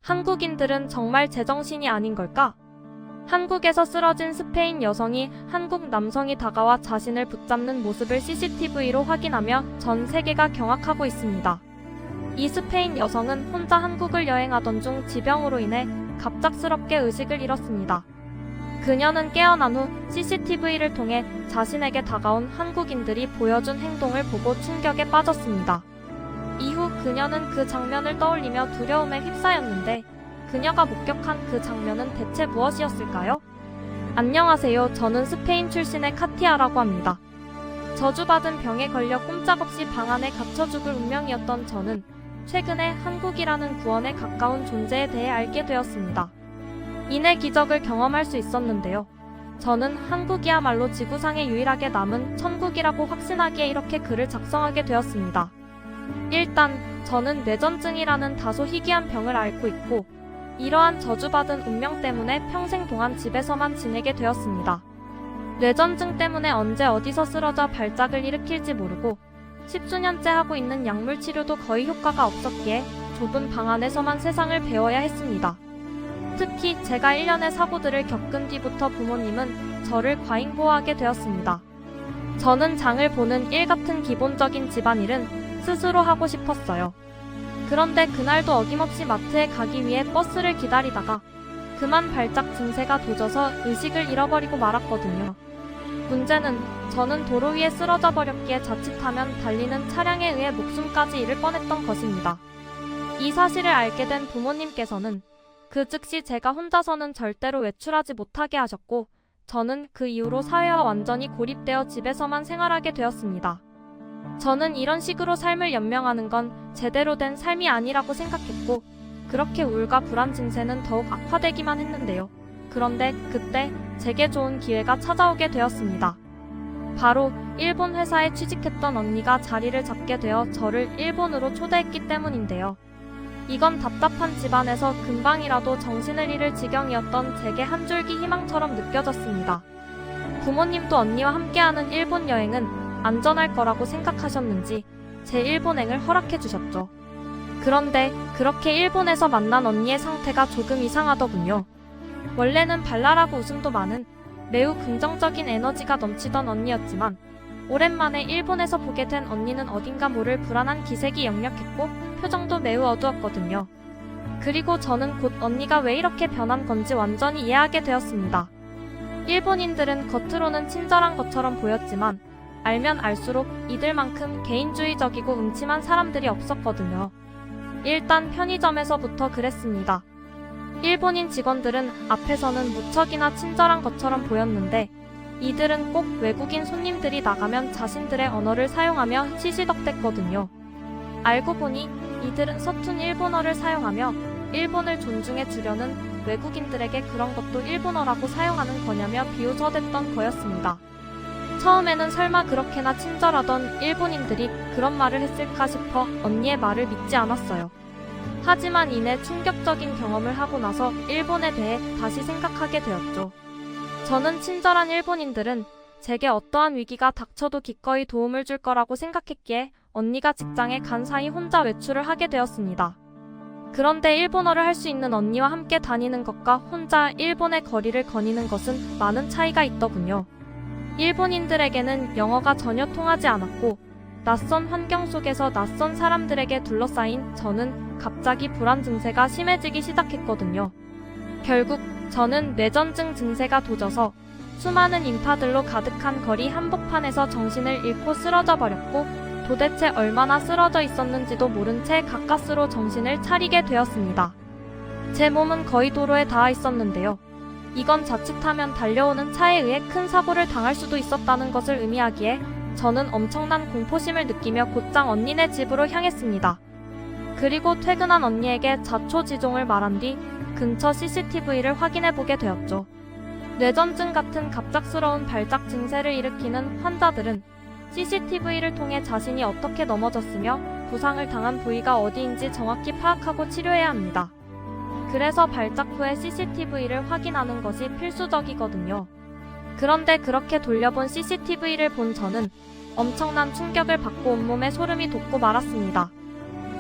한국인들은 정말 제정신이 아닌 걸까? 한국에서 쓰러진 스페인 여성이 한국 남성이 다가와 자신을 붙잡는 모습을 CCTV로 확인하며 전 세계가 경악하고 있습니다. 이 스페인 여성은 혼자 한국을 여행하던 중 지병으로 인해 갑작스럽게 의식을 잃었습니다. 그녀는 깨어난 후 CCTV를 통해 자신에게 다가온 한국인들이 보여준 행동을 보고 충격에 빠졌습니다. 이후 그녀는 그 장면을 떠올리며 두려움에 휩싸였는데 그녀가 목격한 그 장면은 대체 무엇이었을까요? 안녕하세요. 저는 스페인 출신의 카티아라고 합니다. 저주받은 병에 걸려 꼼짝없이 방 안에 갇혀 죽을 운명이었던 저는 최근에 한국이라는 구원에 가까운 존재에 대해 알게 되었습니다. 이내 기적을 경험할 수 있었는데요. 저는 한국이야말로 지구상에 유일하게 남은 천국이라고 확신하기에 이렇게 글을 작성하게 되었습니다. 일단 저는 뇌전증이라는 다소 희귀한 병을 앓고 있고 이러한 저주받은 운명 때문에 평생 동안 집에서만 지내게 되었습니다. 뇌전증 때문에 언제 어디서 쓰러져 발작을 일으킬지 모르고 10수년째 하고 있는 약물 치료도 거의 효과가 없었기에 좁은 방 안에서만 세상을 배워야 했습니다. 특히 제가 1년의 사고들을 겪은 뒤부터 부모님은 저를 과잉보호하게 되었습니다. 저는 장을 보는 일 같은 기본적인 집안일은 스스로 하고 싶었어요. 그런데 그날도 어김없이 마트에 가기 위해 버스를 기다리다가 그만 발작 증세가 도져서 의식을 잃어버리고 말았거든요. 문제는 저는 도로 위에 쓰러져 버렸기에 자칫하면 달리는 차량에 의해 목숨까지 잃을 뻔했던 것입니다. 이 사실을 알게 된 부모님께서는 그 즉시 제가 혼자서는 절대로 외출하지 못하게 하셨고 저는 그 이후로 사회와 완전히 고립되어 집에서만 생활하게 되었습니다. 저는 이런 식으로 삶을 연명하는 건 제대로 된 삶이 아니라고 생각했고 그렇게 우울과 불안 증세는 더욱 악화되기만 했는데요. 그런데 그때 제게 좋은 기회가 찾아오게 되었습니다. 바로 일본 회사에 취직했던 언니가 자리를 잡게 되어 저를 일본으로 초대했기 때문인데요. 이건 답답한 집안에서 금방이라도 정신을 잃을 지경이었던 제게 한 줄기 희망처럼 느껴졌습니다. 부모님도 언니와 함께하는 일본 여행은 안전할 거라고 생각하셨는지 제 일본행을 허락해 주셨죠. 그런데 그렇게 일본에서 만난 언니의 상태가 조금 이상하더군요. 원래는 발랄하고 웃음도 많은 매우 긍정적인 에너지가 넘치던 언니였지만 오랜만에 일본에서 보게 된 언니는 어딘가 모를 불안한 기색이 역력했고 표정도 매우 어두웠거든요. 그리고 저는 곧 언니가 왜 이렇게 변한 건지 완전히 이해하게 되었습니다. 일본인들은 겉으로는 친절한 것처럼 보였지만 알면 알수록 이들만큼 개인주의적이고 음침한 사람들이 없었거든요. 일단 편의점에서부터 그랬습니다. 일본인 직원들은 앞에서는 무척이나 친절한 것처럼 보였는데 이들은 꼭 외국인 손님들이 나가면 자신들의 언어를 사용하며 시시덕댔거든요. 알고 보니 이들은 서툰 일본어를 사용하며 일본을 존중해 주려는 외국인들에게 그런 것도 일본어라고 사용하는 거냐며 비웃어댔던 거였습니다. 처음에는 설마 그렇게나 친절하던 일본인들이 그런 말을 했을까 싶어 언니의 말을 믿지 않았어요. 하지만 이내 충격적인 경험을 하고 나서 일본에 대해 다시 생각하게 되었죠. 저는 친절한 일본인들은 제게 어떠한 위기가 닥쳐도 기꺼이 도움을 줄 거라고 생각했기에 언니가 직장에 간 사이 혼자 외출을 하게 되었습니다. 그런데 일본어를 할 수 있는 언니와 함께 다니는 것과 혼자 일본의 거리를 거니는 것은 많은 차이가 있더군요. 일본인들에게는 영어가 전혀 통하지 않았고 낯선 환경 속에서 낯선 사람들에게 둘러싸인 저는 갑자기 불안 증세가 심해지기 시작했거든요. 결국 저는 뇌전증 증세가 도져서 수많은 인파들로 가득한 거리 한복판에서 정신을 잃고 쓰러져 버렸고 도대체 얼마나 쓰러져 있었는지도 모른 채 가까스로 정신을 차리게 되었습니다. 제 몸은 거의 도로에 닿아 있었는데요. 이건 자칫하면 달려오는 차에 의해 큰 사고를 당할 수도 있었다는 것을 의미하기에 저는 엄청난 공포심을 느끼며 곧장 언니네 집으로 향했습니다. 그리고 퇴근한 언니에게 자초지종을 말한 뒤 근처 CCTV를 확인해보게 되었죠. 뇌전증 같은 갑작스러운 발작 증세를 일으키는 환자들은 CCTV를 통해 자신이 어떻게 넘어졌으며 부상을 당한 부위가 어디인지 정확히 파악하고 치료해야 합니다. 그래서 발작 후에 CCTV를 확인하는 것이 필수적이거든요. 그런데 그렇게 돌려본 CCTV를 본 저는 엄청난 충격을 받고 온몸에 소름이 돋고 말았습니다.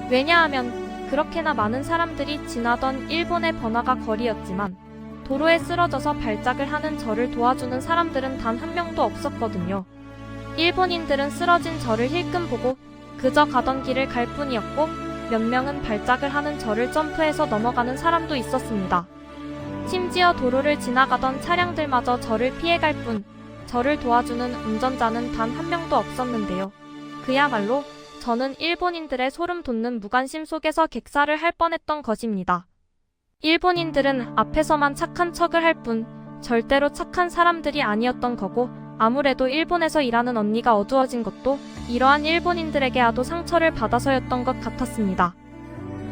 왜냐하면 그렇게나 많은 사람들이 지나던 일본의 번화가 거리였지만 도로에 쓰러져서 발작을 하는 저를 도와주는 사람들은 단 한 명도 없었거든요. 일본인들은 쓰러진 저를 힐끔 보고 그저 가던 길을 갈 뿐이었고 몇 명은 발작을 하는 저를 점프해서 넘어가는 사람도 있었습니다. 심지어 도로를 지나가던 차량들마저 저를 피해갈 뿐 저를 도와주는 운전자는 단 한 명도 없었는데요. 그야말로 저는 일본인들의 소름 돋는 무관심 속에서 객사를 할 뻔했던 것입니다. 일본인들은 앞에서만 착한 척을 할 뿐 절대로 착한 사람들이 아니었던 거고 아무래도 일본에서 일하는 언니가 어두워진 것도 이러한 일본인들에게 하도 상처를 받아서였던 것 같았습니다.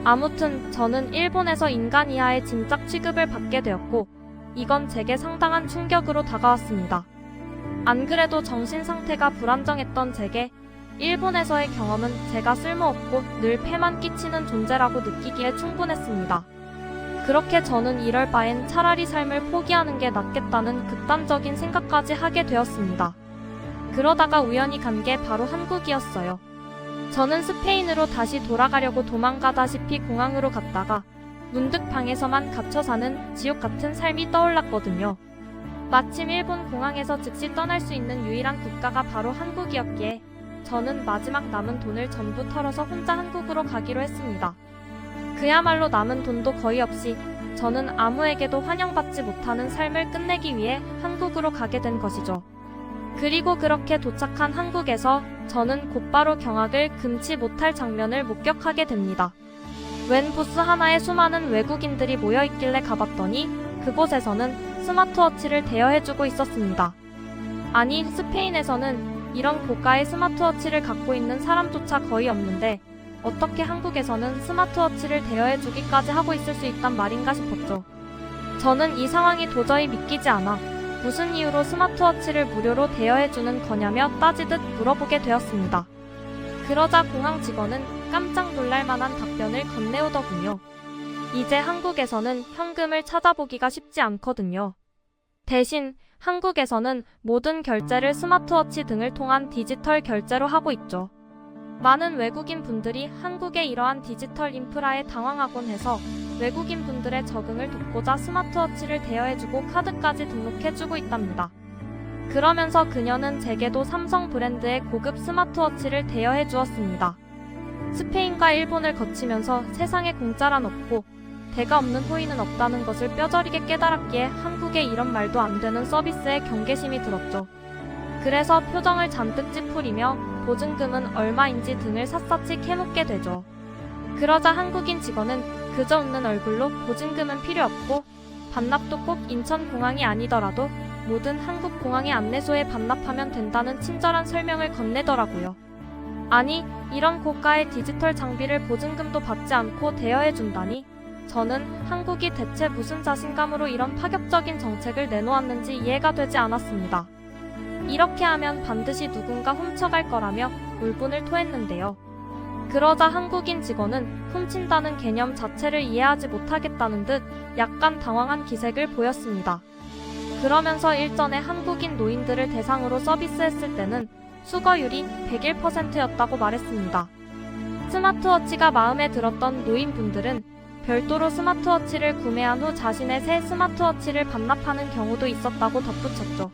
아무튼 저는 일본에서 인간 이하의 짐짝 취급을 받게 되었고 이건 제게 상당한 충격으로 다가왔습니다. 안 그래도 정신 상태가 불안정했던 제게 일본에서의 경험은 제가 쓸모없고 늘 폐만 끼치는 존재라고 느끼기에 충분했습니다. 그렇게 저는 이럴 바엔 차라리 삶을 포기하는 게 낫겠다는 극단적인 생각까지 하게 되었습니다. 그러다가 우연히 간 게 바로 한국이었어요. 저는 스페인으로 다시 돌아가려고 도망가다시피 공항으로 갔다가 문득 방에서만 갇혀 사는 지옥 같은 삶이 떠올랐거든요. 마침 일본 공항에서 즉시 떠날 수 있는 유일한 국가가 바로 한국이었기에 저는 마지막 남은 돈을 전부 털어서 혼자 한국으로 가기로 했습니다. 그야말로 남은 돈도 거의 없이 저는 아무에게도 환영받지 못하는 삶을 끝내기 위해 한국으로 가게 된 것이죠. 그리고 그렇게 도착한 한국에서 저는 곧바로 경악을 금치 못할 장면을 목격하게 됩니다. 웬 부스 하나에 수많은 외국인들이 모여있길래 가봤더니 그곳에서는 스마트워치를 대여해주고 있었습니다. 아니, 스페인에서는 이런 고가의 스마트워치를 갖고 있는 사람조차 거의 없는데 어떻게 한국에서는 스마트워치를 대여해주기까지 하고 있을 수 있단 말인가 싶었죠. 저는 이 상황이 도저히 믿기지 않아 무슨 이유로 스마트워치를 무료로 대여해주는 거냐며 따지듯 물어보게 되었습니다. 그러자 공항 직원은 깜짝 놀랄 만한 답변을 건네오더군요. 이제 한국에서는 현금을 찾아보기가 쉽지 않거든요. 대신 한국에서는 모든 결제를 스마트워치 등을 통한 디지털 결제로 하고 있죠. 많은 외국인 분들이 한국의 이러한 디지털 인프라에 당황하곤 해서 외국인 분들의 적응을 돕고자 스마트워치를 대여해주고 카드까지 등록해주고 있답니다. 그러면서 그녀는 제게도 삼성 브랜드의 고급 스마트워치를 대여해 주었습니다. 스페인과 일본을 거치면서 세상에 공짜란 없고 대가 없는 호의는 없다는 것을 뼈저리게 깨달았기에 한국에 이런 말도 안 되는 서비스에 경계심이 들었죠. 그래서 표정을 잔뜩 찌푸리며 보증금은 얼마인지 등을 샅샅이 캐묻게 되죠. 그러자 한국인 직원은 그저 웃는 얼굴로 보증금은 필요 없고 반납도 꼭 인천공항이 아니더라도 모든 한국 공항의 안내소에 반납하면 된다는 친절한 설명을 건네더라고요. 아니, 이런 고가의 디지털 장비를 보증금도 받지 않고 대여해준다니? 저는 한국이 대체 무슨 자신감으로 이런 파격적인 정책을 내놓았는지 이해가 되지 않았습니다. 이렇게 하면 반드시 누군가 훔쳐갈 거라며 울분을 토했는데요. 그러자 한국인 직원은 훔친다는 개념 자체를 이해하지 못하겠다는 듯 약간 당황한 기색을 보였습니다. 그러면서 일전에 한국인 노인들을 대상으로 서비스했을 때는 수거율이 101%였다고 말했습니다. 스마트워치가 마음에 들었던 노인분들은 별도로 스마트워치를 구매한 후 자신의 새 스마트워치를 반납하는 경우도 있었다고 덧붙였죠.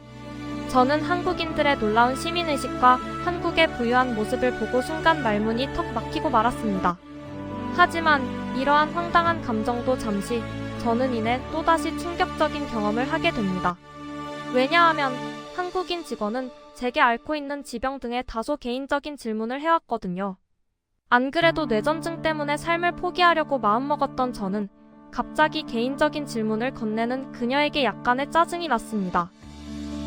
저는 한국인들의 놀라운 시민의식과 한국의 부유한 모습을 보고 순간 말문이 턱 막히고 말았습니다. 하지만 이러한 황당한 감정도 잠시 저는 이내 또다시 충격적인 경험을 하게 됩니다. 왜냐하면 한국인 직원은 제게 앓고 있는 지병 등의 다소 개인적인 질문을 해왔거든요. 안 그래도 뇌전증 때문에 삶을 포기하려고 마음먹었던 저는 갑자기 개인적인 질문을 건네는 그녀에게 약간의 짜증이 났습니다.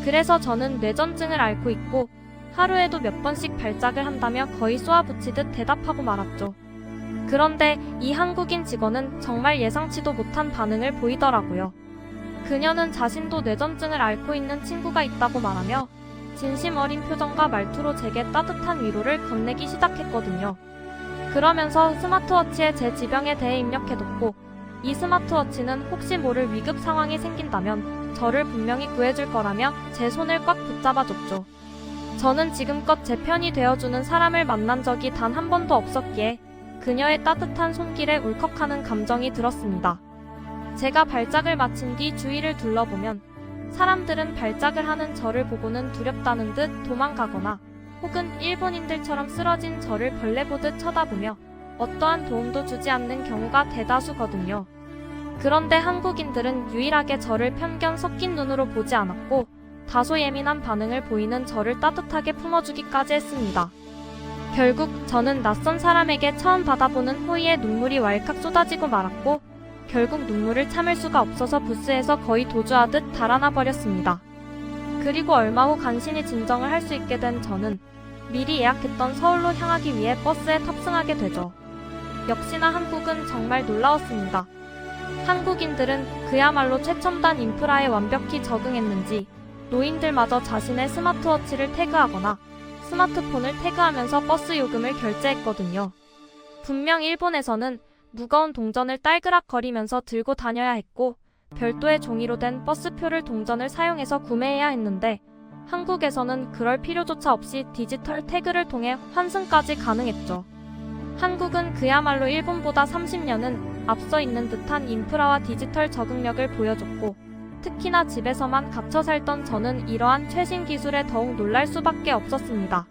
그래서 저는 뇌전증을 앓고 있고 하루에도 몇 번씩 발작을 한다며 거의 쏘아붙이듯 대답하고 말았죠. 그런데 이 한국인 직원은 정말 예상치도 못한 반응을 보이더라고요. 그녀는 자신도 뇌전증을 앓고 있는 친구가 있다고 말하며 진심 어린 표정과 말투로 제게 따뜻한 위로를 건네기 시작했거든요. 그러면서 스마트워치에 제 지병에 대해 입력해뒀고 이 스마트워치는 혹시 모를 위급 상황이 생긴다면 저를 분명히 구해줄 거라며 제 손을 꽉 붙잡아줬죠. 저는 지금껏 제 편이 되어주는 사람을 만난 적이 단 한 번도 없었기에 그녀의 따뜻한 손길에 울컥하는 감정이 들었습니다. 제가 발작을 마친 뒤 주위를 둘러보면 사람들은 발작을 하는 저를 보고는 두렵다는 듯 도망가거나 혹은 일본인들처럼 쓰러진 저를 벌레 보듯 쳐다보며 어떠한 도움도 주지 않는 경우가 대다수거든요. 그런데 한국인들은 유일하게 저를 편견 섞인 눈으로 보지 않았고 다소 예민한 반응을 보이는 저를 따뜻하게 품어주기까지 했습니다. 결국 저는 낯선 사람에게 처음 받아보는 호의의 눈물이 왈칵 쏟아지고 말았고 결국 눈물을 참을 수가 없어서 부스에서 거의 도주하듯 달아나 버렸습니다. 그리고 얼마 후 간신히 진정을 할 수 있게 된 저는 미리 예약했던 서울로 향하기 위해 버스에 탑승하게 되죠. 역시나 한국은 정말 놀라웠습니다. 한국인들은 그야말로 최첨단 인프라에 완벽히 적응했는지 노인들마저 자신의 스마트워치를 태그하거나 스마트폰을 태그하면서 버스 요금을 결제했거든요. 분명 일본에서는 무거운 동전을 딸그락거리면서 들고 다녀야 했고 별도의 종이로 된 버스표를 동전을 사용해서 구매해야 했는데 한국에서는 그럴 필요조차 없이 디지털 태그를 통해 환승까지 가능했죠. 한국은 그야말로 일본보다 30년은 앞서 있는 듯한 인프라와 디지털 적응력을 보여줬고 특히나 집에서만 갇혀 살던 저는 이러한 최신 기술에 더욱 놀랄 수밖에 없었습니다.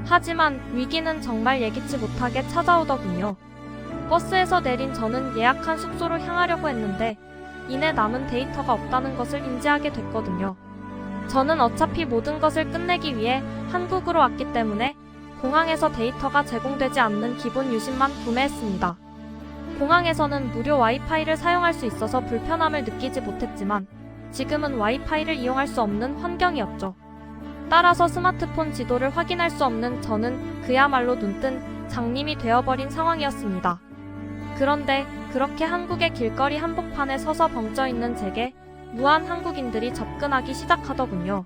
하지만 위기는 정말 예기치 못하게 찾아오더군요. 버스에서 내린 저는 예약한 숙소로 향하려고 했는데 이내 남은 데이터가 없다는 것을 인지하게 됐거든요. 저는 어차피 모든 것을 끝내기 위해 한국으로 왔기 때문에 공항에서 데이터가 제공되지 않는 기본 유심만 구매했습니다. 공항에서는 무료 와이파이를 사용할 수 있어서 불편함을 느끼지 못했지만 지금은 와이파이를 이용할 수 없는 환경이었죠. 따라서 스마트폰 지도를 확인할 수 없는 저는 그야말로 눈뜬 장님이 되어버린 상황이었습니다. 그런데 그렇게 한국의 길거리 한복판에 서서 벙쪄있는 제게 무한 한국인들이 접근하기 시작하더군요.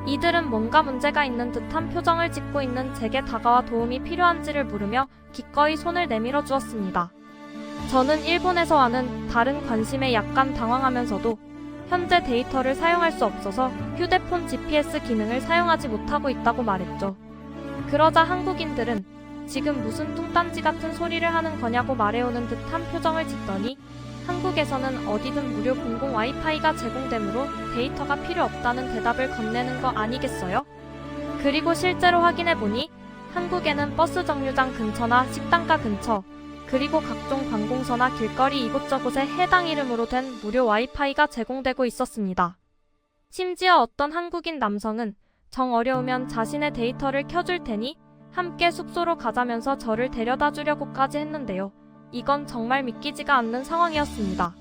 이들은 뭔가 문제가 있는 듯한 표정을 짓고 있는 제게 다가와 도움이 필요한지를 물으며 기꺼이 손을 내밀어 주었습니다. 저는 일본에서와는 다른 관심에 약간 당황하면서도 현재 데이터를 사용할 수 없어서 휴대폰 GPS 기능을 사용하지 못하고 있다고 말했죠. 그러자 한국인들은 지금 무슨 뚱딴지 같은 소리를 하는 거냐고 말해오는 듯한 표정을 짓더니 한국에서는 어디든 무료 공공 와이파이가 제공되므로 데이터가 필요 없다는 대답을 건네는 거 아니겠어요? 그리고 실제로 확인해보니 한국에는 버스 정류장 근처나 식당가 근처 그리고 각종 관공서나 길거리 이곳저곳에 해당 이름으로 된 무료 와이파이가 제공되고 있었습니다. 심지어 어떤 한국인 남성은 정 어려우면 자신의 데이터를 켜줄 테니 함께 숙소로 가자면서 저를 데려다 주려고까지 했는데요. 이건 정말 믿기지가 않는 상황이었습니다.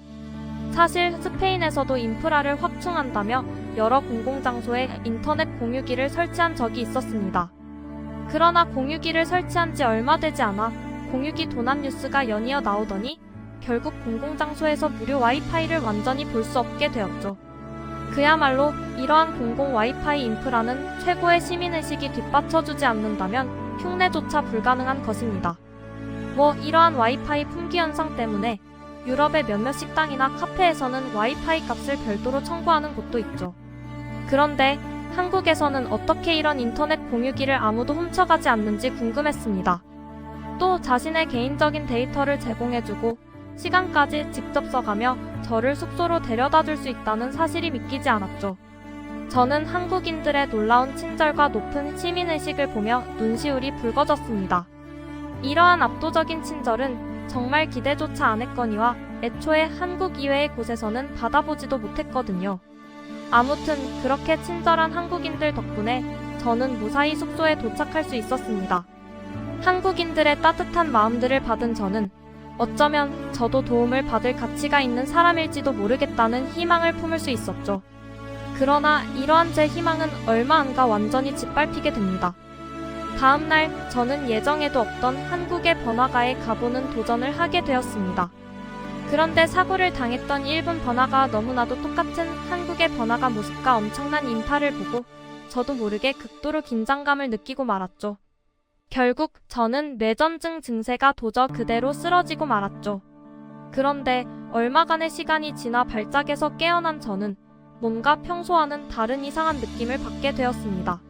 사실 스페인에서도 인프라를 확충한다며 여러 공공장소에 인터넷 공유기를 설치한 적이 있었습니다. 그러나 공유기를 설치한 지 얼마 되지 않아 공유기 도난 뉴스가 연이어 나오더니 결국 공공장소에서 무료 와이파이를 완전히 볼 수 없게 되었죠. 그야말로 이러한 공공 와이파이 인프라는 최고의 시민의식이 뒷받쳐주지 않는다면 흉내조차 불가능한 것입니다. 이러한 와이파이 품귀 현상 때문에 유럽의 몇몇 식당이나 카페에서는 와이파이 값을 별도로 청구하는 곳도 있죠. 그런데 한국에서는 어떻게 이런 인터넷 공유기를 아무도 훔쳐가지 않는지 궁금했습니다. 또 자신의 개인적인 데이터를 제공해주고 시간까지 직접 써가며 저를 숙소로 데려다 줄 수 있다는 사실이 믿기지 않았죠. 저는 한국인들의 놀라운 친절과 높은 시민의식을 보며 눈시울이 붉어졌습니다. 이러한 압도적인 친절은 정말 기대조차 안 했거니와 애초에 한국 이외의 곳에서는 받아보지도 못했거든요. 아무튼 그렇게 친절한 한국인들 덕분에 저는 무사히 숙소에 도착할 수 있었습니다. 한국인들의 따뜻한 마음들을 받은 저는 어쩌면 저도 도움을 받을 가치가 있는 사람일지도 모르겠다는 희망을 품을 수 있었죠. 그러나 이러한 제 희망은 얼마 안 가 완전히 짓밟히게 됩니다. 다음날 저는 예정에도 없던 한국의 번화가에 가보는 도전을 하게 되었습니다. 그런데 사고를 당했던 일본 번화가와 너무나도 똑같은 한국의 번화가 모습과 엄청난 인파를 보고 저도 모르게 극도로 긴장감을 느끼고 말았죠. 결국 저는 뇌전증 증세가 도저 그대로 쓰러지고 말았죠. 그런데 얼마간의 시간이 지나 발작에서 깨어난 저는 뭔가 평소와는 다른 이상한 느낌을 받게 되었습니다.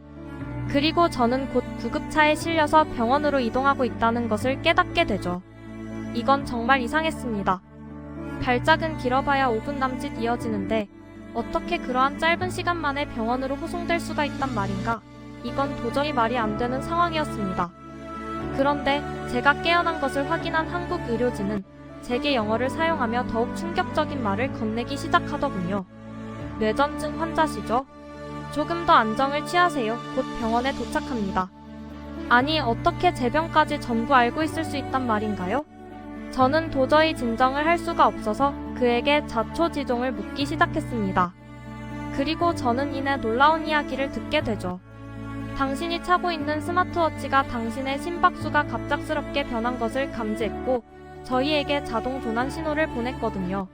그리고 저는 곧 구급차에 실려서 병원으로 이동하고 있다는 것을 깨닫게 되죠. 이건 정말 이상했습니다. 발작은 길어봐야 5분 남짓 이어지는데 어떻게 그러한 짧은 시간 만에 병원으로 호송될 수가 있단 말인가? 이건 도저히 말이 안 되는 상황이었습니다. 그런데 제가 깨어난 것을 확인한 한국 의료진은 제게 영어를 사용하며 더욱 충격적인 말을 건네기 시작하더군요. 뇌전증 환자시죠? 조금 더 안정을 취하세요. 곧 병원에 도착합니다. 아니, 어떻게 제 병까지 전부 알고 있을 수 있단 말인가요? 저는 도저히 진정을 할 수가 없어서 그에게 자초지종을 묻기 시작했습니다. 그리고 저는 이내 놀라운 이야기를 듣게 되죠. 당신이 차고 있는 스마트워치가 당신의 심박수가 갑작스럽게 변한 것을 감지했고 저희에게 자동 조난 신호를 보냈거든요.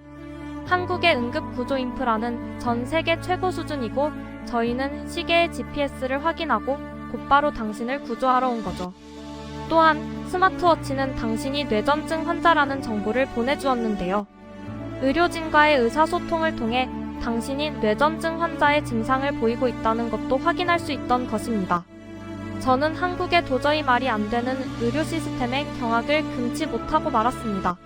한국의 응급구조 인프라는 전 세계 최고 수준이고 저희는 시계의 GPS를 확인하고 곧바로 당신을 구조하러 온 거죠. 또한 스마트워치는 당신이 뇌전증 환자라는 정보를 보내주었는데요. 의료진과의 의사소통을 통해 당신이 뇌전증 환자의 증상을 보이고 있다는 것도 확인할 수 있던 것입니다. 저는 한국에 도저히 말이 안 되는 의료 시스템의 경악을 금치 못하고 말았습니다.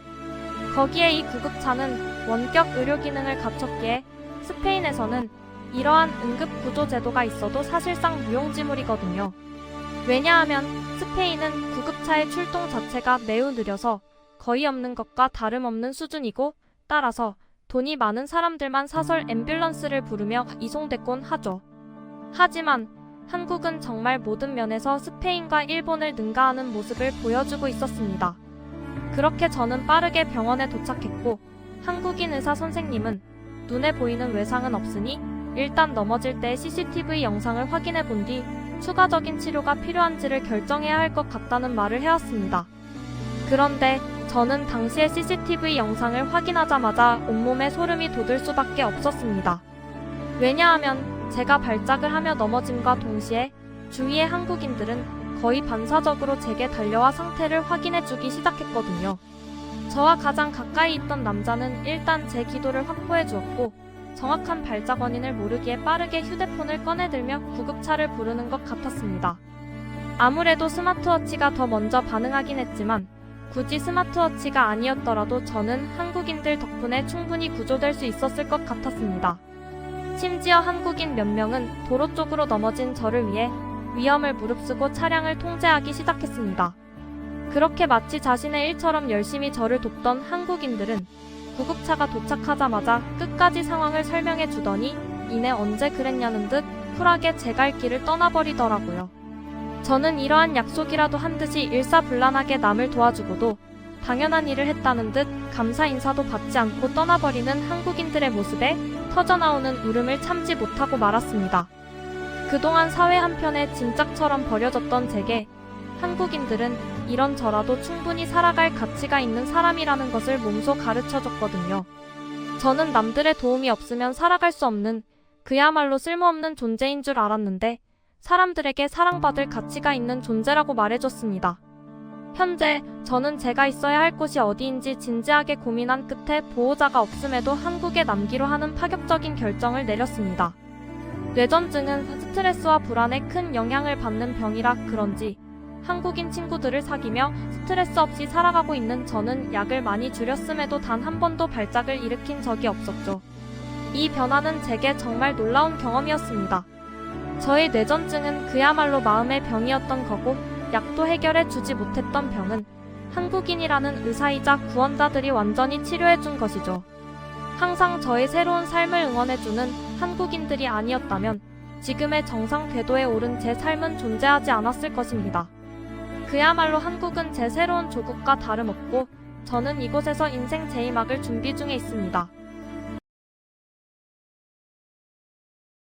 거기에 이 구급차는 원격 의료 기능을 갖췄기에 스페인에서는 이러한 응급구조 제도가 있어도 사실상 무용지물이거든요. 왜냐하면 스페인은 구급차의 출동 자체가 매우 느려서 거의 없는 것과 다름없는 수준이고 따라서 돈이 많은 사람들만 사설 앰뷸런스를 부르며 이송됐곤 하죠. 하지만 한국은 정말 모든 면에서 스페인과 일본을 능가하는 모습을 보여주고 있었습니다. 그렇게 저는 빠르게 병원에 도착했고 한국인 의사 선생님은 눈에 보이는 외상은 없으니 일단 넘어질 때 CCTV 영상을 확인해 본 뒤 추가적인 치료가 필요한지를 결정해야 할 것 같다는 말을 해왔습니다. 그런데 저는 당시의 CCTV 영상을 확인하자마자 온몸에 소름이 돋을 수밖에 없었습니다. 왜냐하면 제가 발작을 하며 넘어짐과 동시에 주위의 한국인들은 거의 반사적으로 제게 달려와 상태를 확인해주기 시작했거든요. 저와 가장 가까이 있던 남자는 일단 제 기도를 확보해 주었고 정확한 발작 원인을 모르기에 빠르게 휴대폰을 꺼내들며 구급차를 부르는 것 같았습니다. 아무래도 스마트워치가 더 먼저 반응하긴 했지만 굳이 스마트워치가 아니었더라도 저는 한국인들 덕분에 충분히 구조될 수 있었을 것 같았습니다. 심지어 한국인 몇 명은 도로 쪽으로 넘어진 저를 위해 위험을 무릅쓰고 차량을 통제하기 시작했습니다. 그렇게 마치 자신의 일처럼 열심히 저를 돕던 한국인들은 구급차가 도착하자마자 끝까지 상황을 설명해 주더니 이내 언제 그랬냐는 듯 쿨하게 제 갈 길을 떠나버리더라고요. 저는 이러한 약속이라도 한 듯이 일사불란하게 남을 도와주고도 당연한 일을 했다는 듯 감사 인사도 받지 않고 떠나버리는 한국인들의 모습에 터져나오는 울음을 참지 못하고 말았습니다. 그동안 사회 한편에 진짝처럼 버려졌던 제게 한국인들은 이런저라도 충분히 살아갈 가치가 있는 사람이라는 것을 몸소 가르쳐줬거든요. 저는 남들의 도움이 없으면 살아갈 수 없는 그야말로 쓸모없는 존재인 줄 알았는데 사람들에게 사랑받을 가치가 있는 존재라고 말해줬습니다. 현재 저는 제가 있어야 할 곳이 어디인지 진지하게 고민한 끝에 보호자가 없음에도 한국에 남기로 하는 파격적인 결정을 내렸습니다. 뇌전증은 스트레스와 불안에 큰 영향을 받는 병이라 그런지 한국인 친구들을 사귀며 스트레스 없이 살아가고 있는 저는 약을 많이 줄였음에도 단 한 번도 발작을 일으킨 적이 없었죠. 이 변화는 제게 정말 놀라운 경험이었습니다. 저의 뇌전증은 그야말로 마음의 병이었던 거고 약도 해결해 주지 못했던 병은 한국인이라는 의사이자 구원자들이 완전히 치료해준 것이죠. 항상 저의 새로운 삶을 응원해주는 한국인들이 아니었다면 지금의 정상 궤도에 오른 제 삶은 존재하지 않았을 것입니다. 그야말로 한국은 제 새로운 조국과 다름없고 저는 이곳에서 인생 제2막을 준비 중에 있습니다.